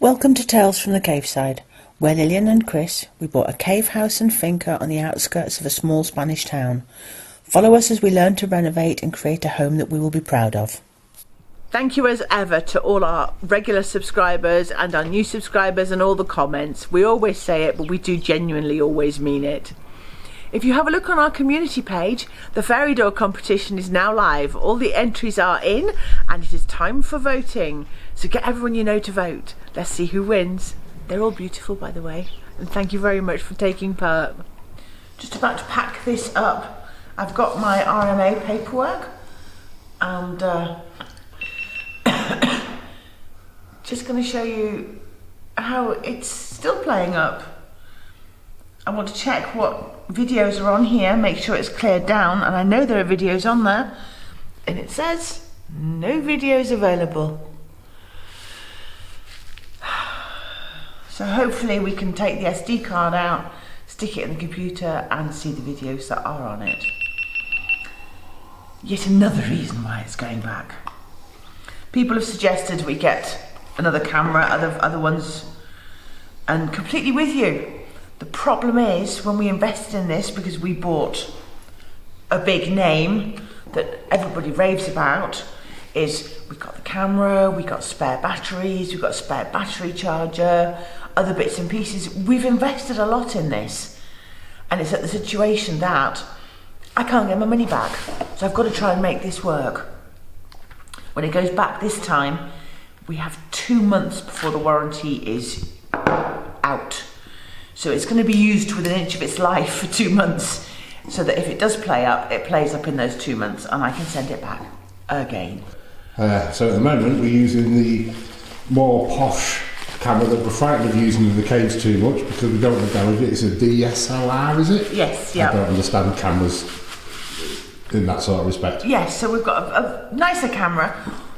Welcome to Tales from the Caveside, where Lillian and Chris, we bought a cave house and finca on the outskirts of a small Spanish town. Follow us as we learn to renovate and create a home that we will be proud of. Thank you as ever to all our regular subscribers and our new subscribers and all the comments. We always say it, but we do genuinely always mean it. If you have a look on our community page, the fairy door competition is now live. All the entries are in and it is time for voting. So get everyone you know to vote. Let's see who wins. They're all beautiful, by the way. And thank you very much for taking part. Just about to pack this up. I've got my RMA paperwork and just going to show you how it's still playing up. I want to check what videos are on here, make sure it's cleared down, and I know there are videos on there, and it says no videos available. So hopefully we can take the SD card out, stick it in the computer and see the videos that are on it. Yet another reason why it's going back. People have suggested we get another camera, other ones, and completely with you. The problem is when we invested in this, because we bought a big name that everybody raves about, is we got the camera, we got spare batteries, we got a spare battery charger, other bits and pieces. We've invested a lot in this, and it's at the situation that I can't get my money back, so I've got to try and make this work. When it goes back this time, we have 2 months before the warranty is out. So it's going to be used within an inch of its life for 2 months, so that if it does play up, it plays up in those 2 months and I can send it back again. So at the moment we're using the more posh camera that we're frightened of using in the caves too much because we don't want to damage it. It's a DSLR, is it? Yes, yeah. I don't understand cameras in that sort of respect. Yes, so we've got a nicer camera.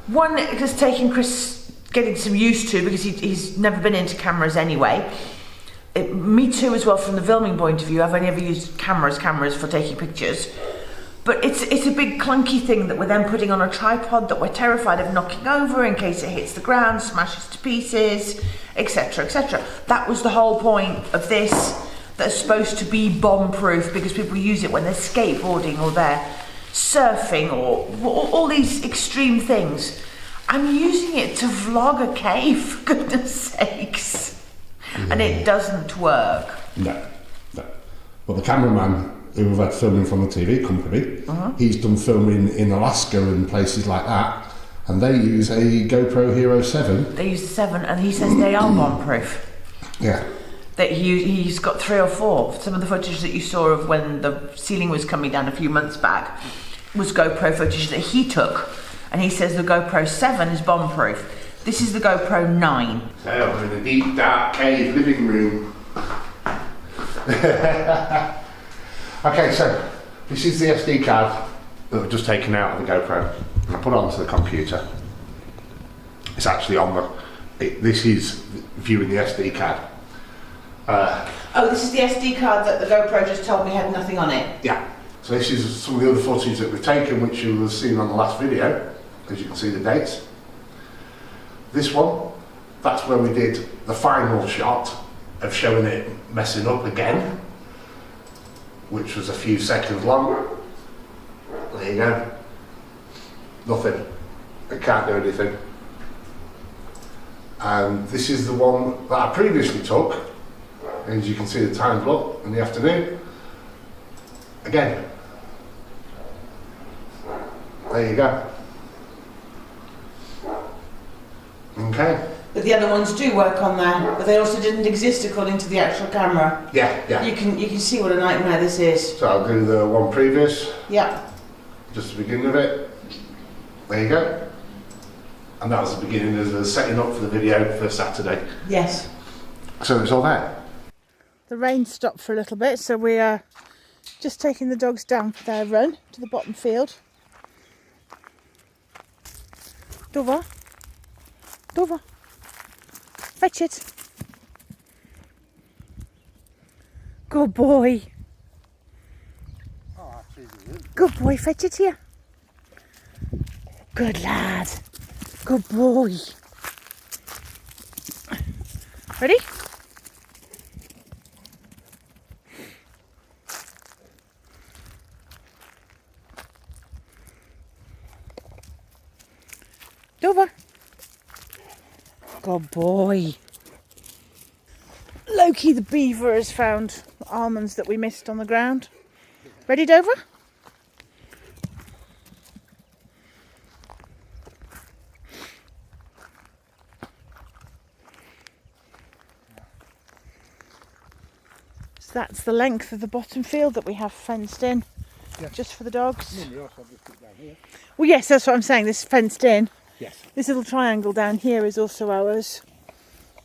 One has taken Chris getting some used to because he's never been into cameras anyway. Me too as well from the filming point of view. I've only ever used cameras for taking pictures. But it's a big clunky thing that we're then putting on a tripod that we're terrified of knocking over in case it hits the ground, smashes to pieces, etc, etc. That was the whole point of this, that's supposed to be bomb-proof because people use it when they're skateboarding or they're surfing or all these extreme things. I'm using it to vlog a cave, for goodness sakes. And it doesn't work. No. Well, the cameraman who we've had filming from the TV company, he's done filming in Alaska and places like that, and they use a GoPro Hero 7. They use the 7, and he says they are bomb-proof. Yeah. That he's got 3 or 4. Some of the footage that you saw of when the ceiling was coming down a few months back was GoPro footage that he took, and he says the GoPro 7 is bomb-proof. This is the GoPro 9. So we're in a deep, dark cave living room. Okay, so this is the SD card that we've just taken out of the GoPro and I put it onto the computer. It's actually on this is viewing the SD card. Oh, this is the SD card that the GoPro just told me had nothing on it? Yeah. So this is some of the other footage that we've taken, which you will have seen on the last video, as you can see the dates. This one, that's where we did the final shot of showing it messing up again, which was a few seconds long. There you go. Nothing. It can't do anything. And this is the one that I previously took. As you can see, the time's up in the afternoon. Again. There you go. Okay. But the other ones do work on there, but they also didn't exist according to the actual camera. Yeah. You can see what a nightmare this is. So I'll do the one previous. Yeah. Just the beginning of it. There you go. And that was the beginning of the setting up for the video for Saturday. Yes. So it's all there. The rain stopped for a little bit, so we are just taking the dogs down for their run to the bottom field. Dover. Dover. Fetch it. Good boy. Good boy, fetch it here. Good lad. Good boy. Ready? Dover. Good boy. Loki the beaver has found almonds that we missed on the ground. Ready, Dover? So that's the length of the bottom field that we have fenced in, just for the dogs. Well, yes, that's what I'm saying. This is fenced in. Yes. This little triangle down here is also ours.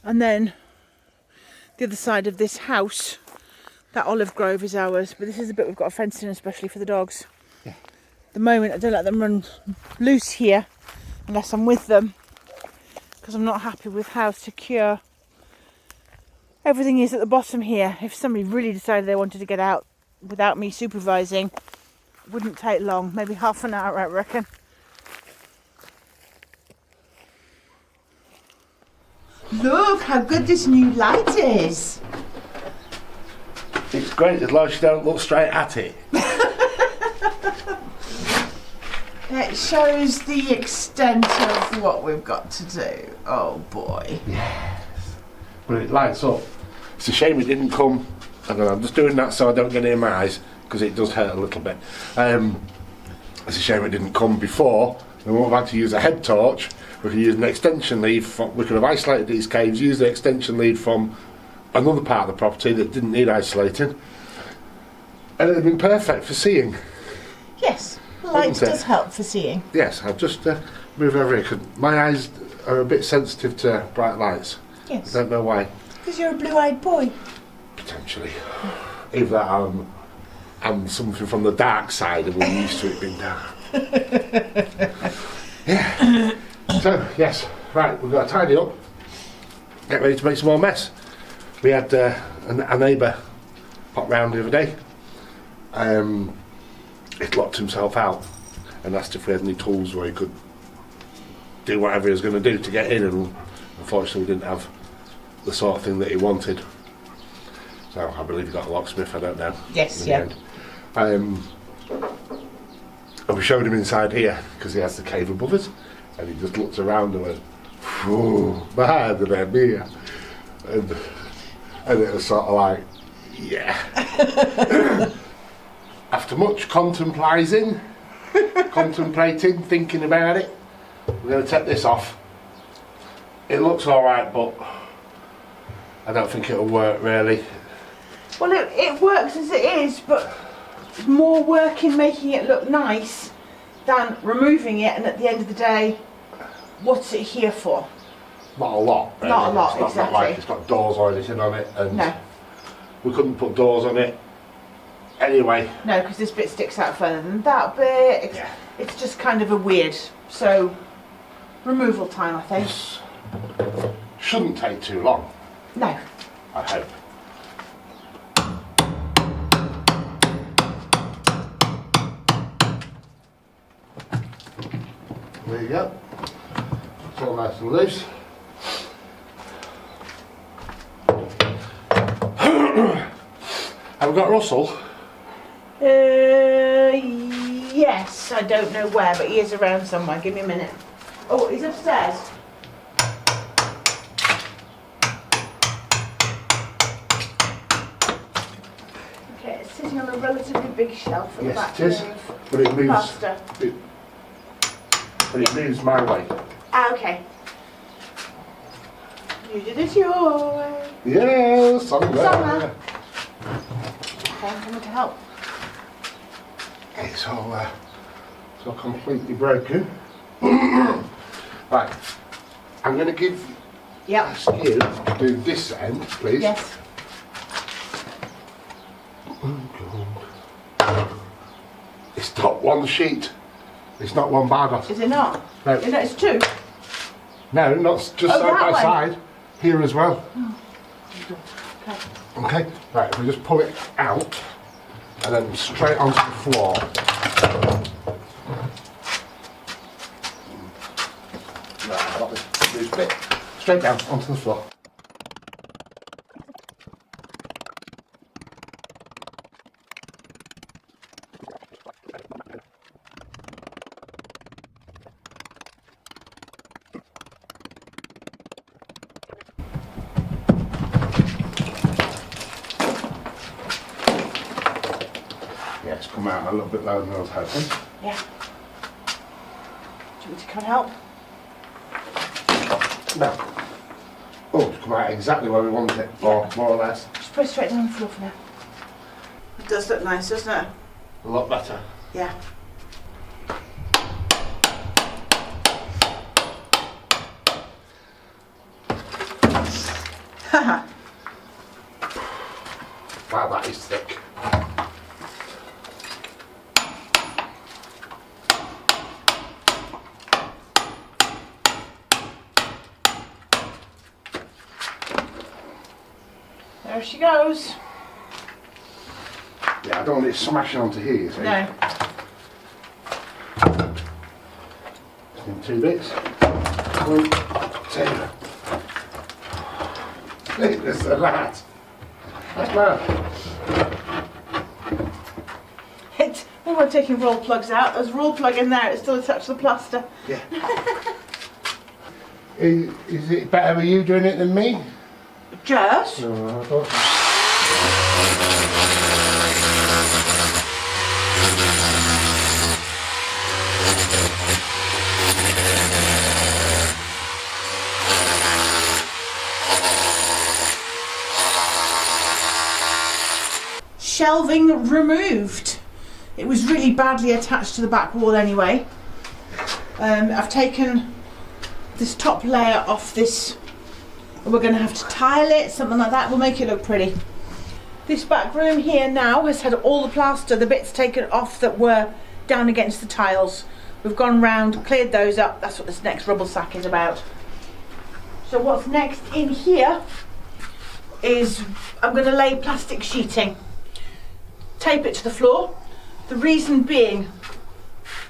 And then the other side of this house, that olive grove, is ours. But this is a bit we've got a fence in, especially for the dogs. Yeah. At the moment, I don't let them run loose here unless I'm with them, because I'm not happy with how secure everything is at the bottom here. If somebody really decided they wanted to get out without me supervising, it wouldn't take long, maybe half an hour, I reckon. Look how good this new light is. It's great as long as you don't look straight at it. It shows the extent of what we've got to do. Oh boy. Yes. But it lights up. It's a shame it didn't come. I'm just doing that so I don't get it in my eyes, because it does hurt a little bit. It's a shame it didn't come before. We won't have had to use a head torch. We could use an extension lead. We could have isolated these caves, used the extension lead from another part of the property that didn't need isolating, and it would have been perfect for seeing. Yes, light does help for seeing. Yes, I'll just move over here, because my eyes are a bit sensitive to bright lights. Yes. I don't know why. Because you're a blue-eyed boy. Potentially. Either that I'm something from the dark side and we're used to it being dark. Yeah. So, yes, right, we've got to tidy up, get ready to make some more mess. We had a neighbour pop round the other day. He'd locked himself out and asked if we had any tools where he could do whatever he was going to do to get in, and unfortunately we didn't have the sort of thing that he wanted. So I believe he got a locksmith, I don't know. Yes, in yeah. the end. And we showed him inside here, because he has the cave above us, and he just looked around and went, "Phew, madre mia." And it was sort of like, yeah. After much contemplating, thinking about it, we're going to take this off. It looks alright, but I don't think it'll work really. Well, it works as it is, but it's more work in making it look nice than removing it, and at the end of the day, what's it here for? Not a lot, really. Not a lot, It's not exactly. like it's got doors or anything on it, and No. we couldn't put doors on it anyway. No, because this bit sticks out further than that bit. Yeah. It's just kind of a weird. So, removal time, I think. Shouldn't take too long, No. I hope. There you go. It's all nice and loose. Have we got Russell? Yes, I don't know where, but he is around somewhere. Give me a minute. Oh, he's upstairs. Okay, it's sitting on a relatively big shelf at the back Yes, it is. of But it moves. pasta. But it moves my way. Ah, okay. You did it your way. Yes, I'm there. Summer. Okay, I'm coming to help. It's all completely broken. Right, I'm going to ask you to do this end, please. Yes. It's not one sheet. It's not one bar. Is it not? No. No, it's two. No, not just Oh, side that by way. side. Here as well. Okay. Okay. Right, we just pull it out and then straight onto the floor. Right, I've got this loose bit. Straight down onto the floor. come out a little bit lower than I was hoping. Yeah. Do you want me to come and help? No. Oh, it's come out exactly where we wanted it, or more or less. Just put it straight down on the floor for now. It does look nice, doesn't it? A lot better. Yeah. Haha. Wow, that is thick. There she goes. Yeah, I don't want it smashing onto here, you see. No. Just in 2 bits. 1, 2. Look at that. That's mad. When we're taking roll plugs out, there's a roll plug in there, it's still attached to the plaster. Yeah. Is it better with you doing it than me? Just? No, I thought. Shelving removed. It was really badly attached to the back wall anyway. I've taken this top layer off this. We're going to have to tile it, something like that. We'll make it look pretty. This back room here now has had all the plaster, the bits taken off that were down against the tiles. We've gone round, cleared those up. That's what this next rubble sack is about. So what's next in here is I'm going to lay plastic sheeting. Tape it to the floor. The reason being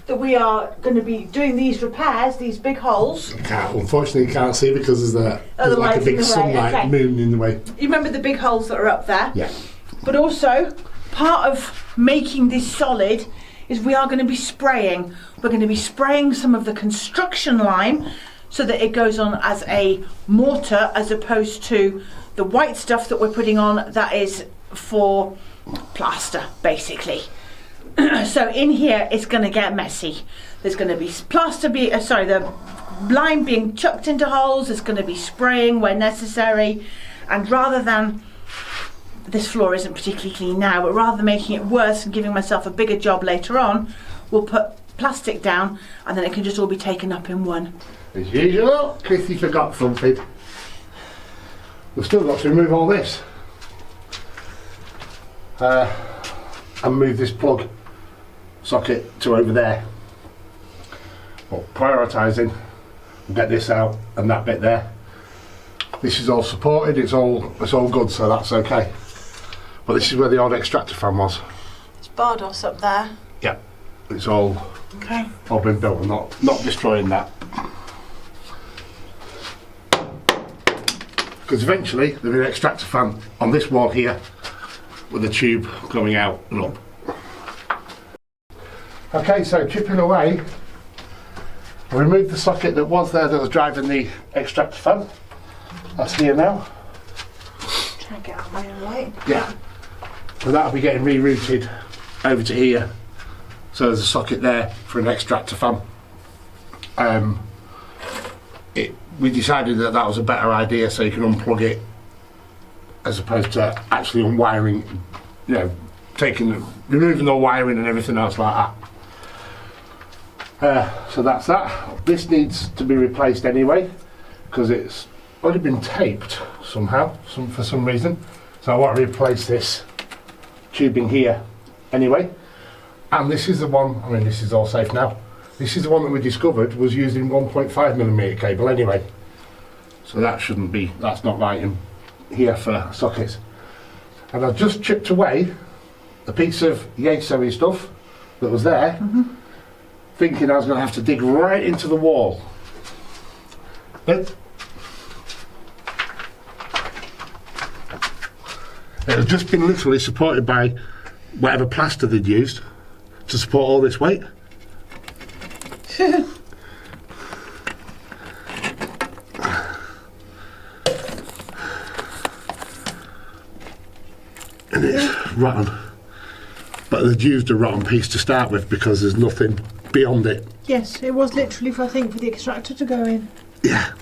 that we are going to be doing these repairs, these big holes. Unfortunately, you can't see because there's like a big sunlight moon in the way. You remember the big holes that are up there? Yeah. But also, part of making this solid is we are going to be spraying. We're going to be spraying some of the construction lime so that it goes on as a mortar as opposed to the white stuff that we're putting on that is for plaster, basically. So in here it's going to get messy. There's going to be the lime being chucked into holes. There's going to be spraying where necessary, and rather than, this floor isn't particularly clean now, but rather than making it worse and giving myself a bigger job later on, we'll put plastic down and then it can just all be taken up in one. As usual, Chrissy forgot something. We've still got to remove all this. And move this plug socket to over there. But prioritising, get this out and that bit there. This is all supported, it's all good, so that's okay. But this is where the old extractor fan was. It's Bardos up there. Yeah, it's all been built. I'm not destroying that. Because eventually there'll be an extractor fan on this wall here with a tube coming out and up. Okay, so chipping away, I removed the socket that was there that was driving the extractor fan. That's here now. Try and get out of my own light. Yeah. And that'll be getting rerouted over to here. So there's a socket there for an extractor fan. We decided that was a better idea, so you can unplug it as opposed to actually unwiring, removing the wiring and everything else like that. So that's that. This needs to be replaced anyway because it's already been taped somehow, for some reason. So I want to replace this tubing here anyway. And this is the one, this is all safe now. This is the one that we discovered was using 1.5mm cable anyway. So that's not right in here for sockets. And I've just chipped away a piece of Yeso stuff that was there, thinking I was going to have to dig right into the wall. But it had just been literally supported by whatever plaster they'd used to support all this weight. And it's rotten. But But they'd used a rotten piece to start with because there's nothing beyond it. Yes, it was literally, I think, for the extractor to go in. Yeah.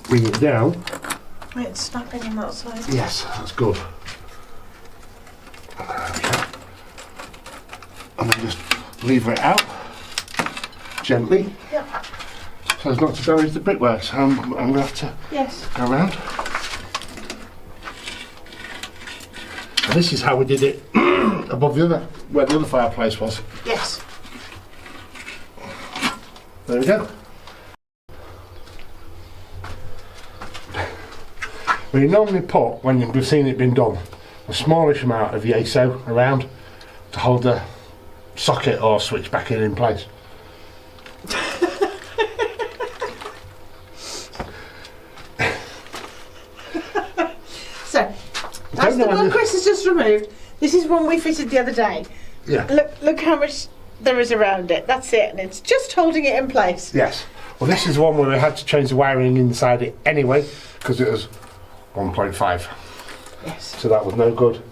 Bring it down. It's snapping on that side. Yes, that's good. And then just lever it out gently. Yep. So as not to damage the brickwork. So I'm going to have to go around. And this is how we did it above the other, where the other fireplace was. Yes. There we go. We normally put, when you've seen it been done, a smallish amount of yeso around to hold the socket or switch back in place. So, that's the one Chris has just removed. This is one we fitted the other day. Yeah. Look how much there is around it. That's it, and it's just holding it in place. Yes. Well, this is one where we had to change the wiring inside it anyway because it was 1.5. Yes. So that was no good.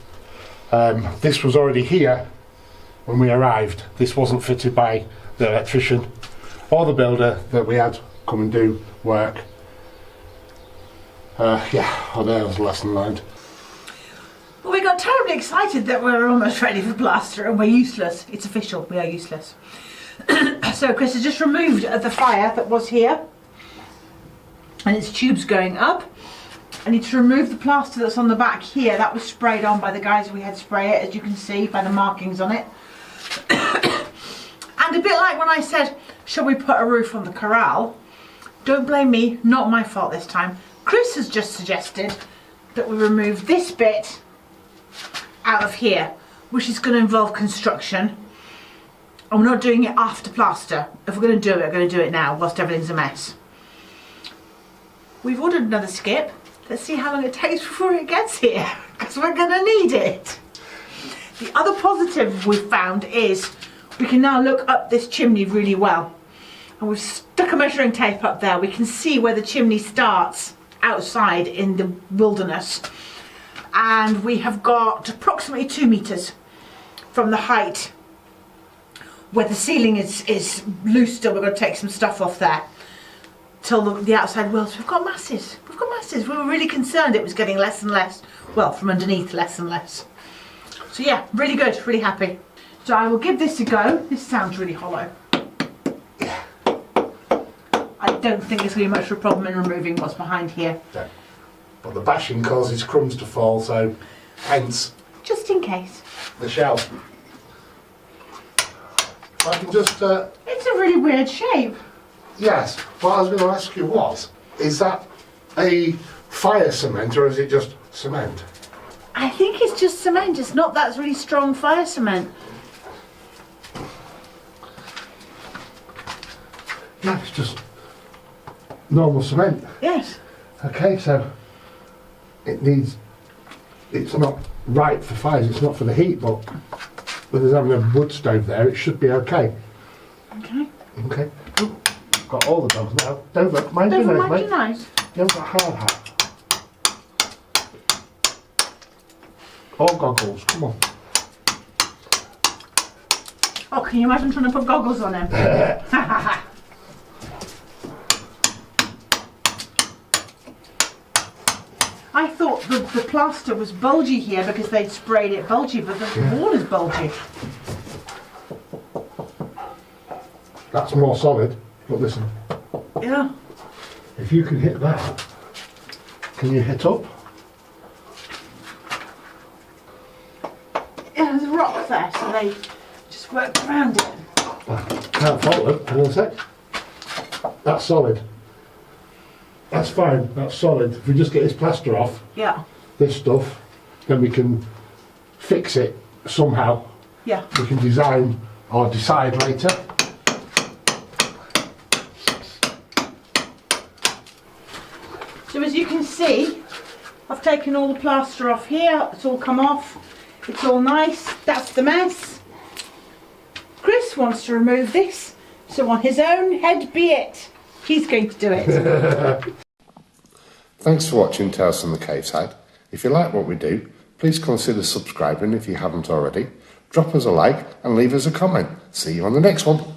This was already here when we arrived. This wasn't fitted by the electrician or the builder that we had come and do work. Yeah, well, there was a lesson learned. Well, we got terribly excited that we're almost ready for plaster and we're useless. It's official, we are useless. So Chris has just removed the fire that was here and its tubes going up. I need to remove the plaster that's on the back here. That was sprayed on by the guys we had spray it, as you can see by the markings on it. And a bit like when I said, shall we put a roof on the corral? Don't blame me, not my fault this time. Chris has just suggested that we remove this bit out of here, which is going to involve construction. And we're not doing it after plaster. If we're going to do it, we're going to do it now, whilst everything's a mess. We've ordered another skip. Let's see how long it takes before it gets here, because we're going to need it. The other positive we've found is we can now look up this chimney really well. And we've stuck a measuring tape up there. We can see where the chimney starts outside in the wilderness. And we have got approximately 2 meters from the height where the ceiling is loose still. We're going to take some stuff off there till the outside walls. We've got masses. We've got masses. We were really concerned it was getting less and less. Well, from underneath, less and less. So yeah, really good, really happy. So I will give this a go. This sounds really hollow. I don't think there's going to be much of a problem in removing what's behind here. No. But the bashing causes crumbs to fall, so hence Just in case. the shell. If I can just, It's a really weird shape. yes, what I was going to ask you was, is that a fire cement or is it just cement? I think it's just cement. It's not that really strong fire cement. Yeah, it's just normal cement. Yes. Okay, so it's not right for fires, it's not for the heat, but with us having a wood stove there, it should be okay. Okay. Okay. Ooh, got all the dogs now. Dover, mind your Dover, nose, mind your mate. nose. You haven't got a hard hat. Or goggles, come on. Oh, can you imagine trying to put goggles on him? I thought the plaster was bulgy here because they'd sprayed it bulgy, but the wall is bulgy. That's more solid, but listen, Yeah. if you can hit that, can you hit up? Yeah, there's a rock there, so they just worked around it. Can't fault it, hang on a sec. That's solid. That's fine, that's solid. If we just get this plaster off, Yeah. this stuff, then we can fix it somehow. Yeah. We can design or decide later. So as you can see, I've taken all the plaster off here. It's all come off. It's all nice. That's the mess. Chris wants to remove this, so on his own head be it. He's going to do it. Thanks for watching Tales from the Cave Side. If you like what we do, Please consider subscribing if you haven't already. Drop us a like and leave us a comment. See you on the next one.